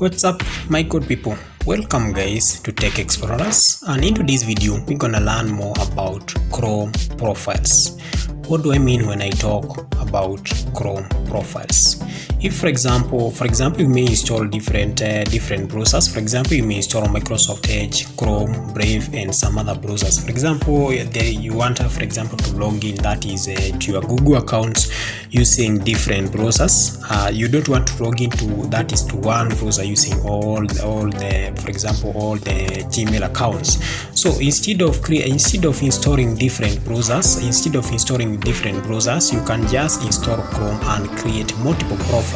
What's up, my good people? Welcome guys to Tech Explorers, and in today's video we're gonna learn more about Chrome profiles. What do I mean when I talk about Chrome profiles? If for example you may install different browsers. For example, you may install Microsoft Edge, Chrome, Brave, and some other browsers. For example, you want for example to log in, that is to your Google accounts using different browsers. You don't want to log into to one browser using all the Gmail accounts. So instead of installing different browsers, you can just install Chrome and create multiple profiles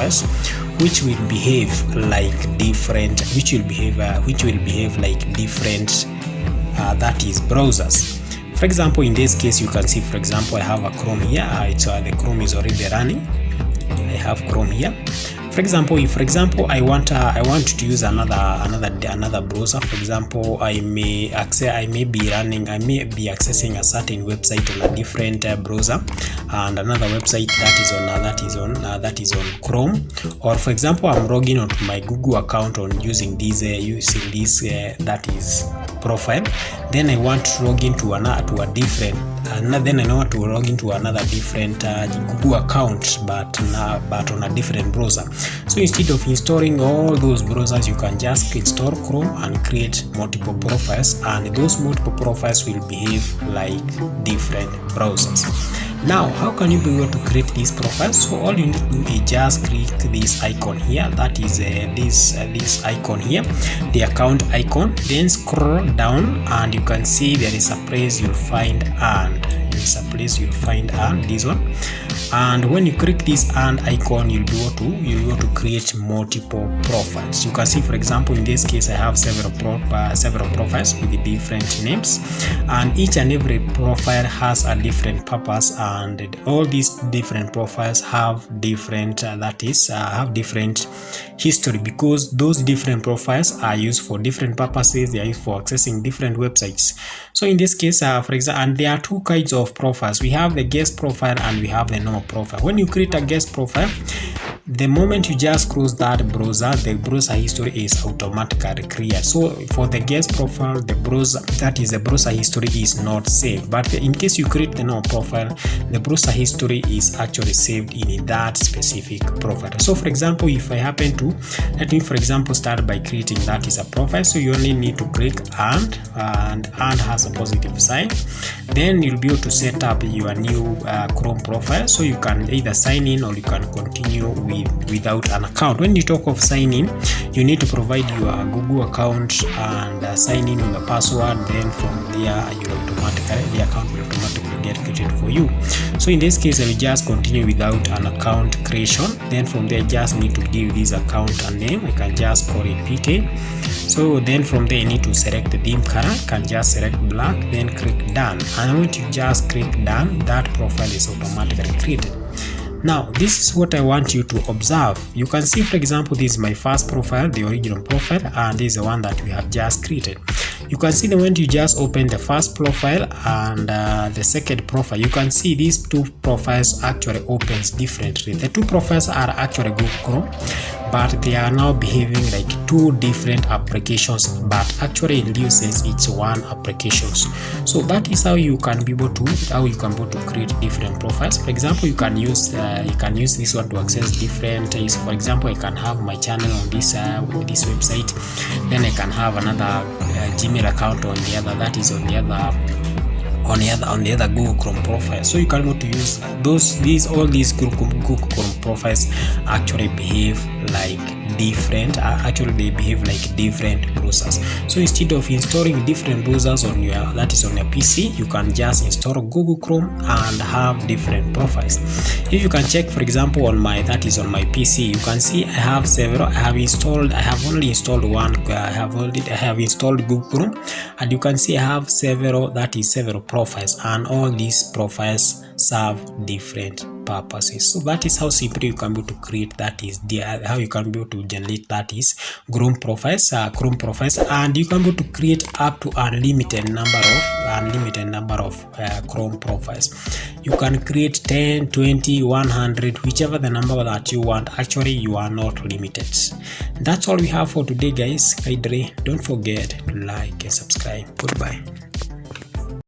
which will behave like different browsers. For example, in this case, you can see, for example, I have a Chrome here. The Chrome is already running. I have Chrome here. For example, if I want to use another browser. For example, I may be accessing a certain website on a different browser, and another website that is on Chrome. Or for example, I'm logging onto my Google account on using this profile. Then I want to log into another different Google account, but on a different browser. So instead of installing all those browsers, you can just install Chrome and create multiple profiles, and those multiple profiles will behave like different browsers. Now, how can you be able to create these profiles? So all you need to do is just click this icon here, that is this icon here, the account icon. Then scroll down and you can see there is a place you'll find this one. And when you click this and icon, you'll be able to create multiple profiles. You can see, for example, in this case, I have several profiles with different names, and each and every profile has a different purpose, and all these different profiles have different history, because those different profiles are used for different purposes. They are used for accessing different websites. So in this case, for example, and there are two kinds of profiles. We have the guest profile and we have the normal profile. When you create a guest profile, the moment you just close that browser, the browser history is automatically cleared. So for the guest profile, the browser history is not saved. But in case you create the normal profile, the browser history is actually saved in that specific profile. So for example, if I happen to, let me for example start by creating that is a profile. So you only need to click and has a positive sign. Then you'll be able to set up your new Chrome profile. So you can either sign in or you can continue without an account. When you talk of sign in, you need to provide your Google account and sign in with a password. Then from there, the account will automatically get created for you. So in this case, I will just continue without an account creation. Then from there, just need to give this account a name. I can just call it PK. So then from there, you need to select the theme color. You can just select black, then click done. And when you just click done, that profile is automatically created. Now, this is what I want you to observe. You can see, for example, this is my first profile, the original profile, and this is the one that we have just created. You can see that when you just open the first profile and the second profile, you can see these two profiles actually opens differently. The two profiles are actually Google Chrome, but they are now behaving like two different applications, but actually in real sense it's one applications. So that is how you can be able to create different profiles. For example, you can use this one to access different. For example, I can have my channel on this website, then I can have another Gmail account on the other, that is on the other Google Chrome profile. So you can go to use all these Google Chrome profiles actually behave like different browsers. So instead of installing different browsers on your PC, you can just install Google Chrome and have different profiles. If you can check, for example, on my PC, you can see I have several. I have only installed one. I have installed Google Chrome, and you can see I have several profiles, and all these profiles serve different purposes. So that is how simply you can be able to create, that is how you can be able to generate, that is Chrome profiles, and you can be able to create up to unlimited number of Chrome profiles. You can create 10, 20, 100, whichever the number that you want. Actually, you are not limited. That's all we have for today, guys. Don't forget to like and subscribe. Goodbye.